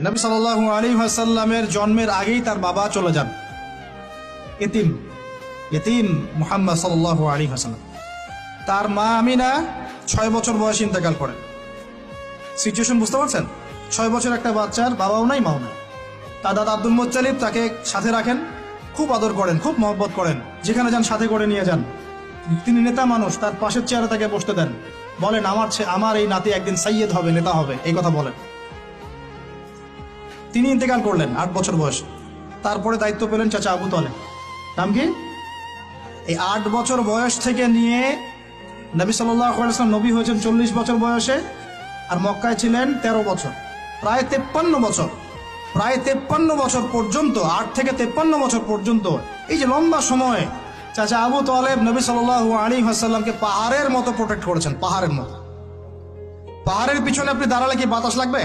নবী সাল্লাল্লাহু আলাইহি ওয়াসাল্লামের জন্মের আগেই তার বাবা চলে যান, ইতিম মুহাম্মদ সাল্লাল্লাহু আলাইহি ওয়াসাল্লাম। তার মা আমিনা 6 বছর বয়সে ইন্তেকাল করেন। সিচুয়েশন বুঝতে পারছেন? 6 বছর একটা বাচ্চার বাবাও নাই মাও নাই। তার দাদা আব্দুল মুত্তালিব তাকে সাথে রাখেন, খুব আদর করেন, খুব মহব্বত করেন, যেখানে যান সাথে করে নিয়ে যান। তিনি নেতা মানুষ, তার পাশের চেয়ারে তাকে বসতে দেন, বলেন আমার এই নাতি একদিন সাইয়্যেদ হবে, নেতা হবে, এই কথা বলেন। তিনি ইন্তেকাল করলেন 8 বছর বয়সে। তারপরে দায়িত্ব পেলেন চাচা আবু তালেব। নাম কি? এই 8 বছর বয়স থেকে নিয়ে নবী সাল্লাল্লাহু আলাইহি ওয়াসাল্লাম নবী হয়েছেন 40 বছর বয়সে, আর মক্কায় ছিলেন 13 বছর, প্রায় 53 বছর। প্রায় 53 বছর পর্যন্ত, 8 থেকে 53 বছর পর্যন্ত, এই যে লম্বা সময় চাচা আবু তালেব নবী সাল্লাল্লাহু আলাইহি ওয়াসাল্লামকে পাহাড়ের মতো প্রোটেক্ট করেছেন। পাহাড়ের মতো। পাহাড়ের পিছনে আপনি দাঁড়ালে কি বাতাস লাগবে?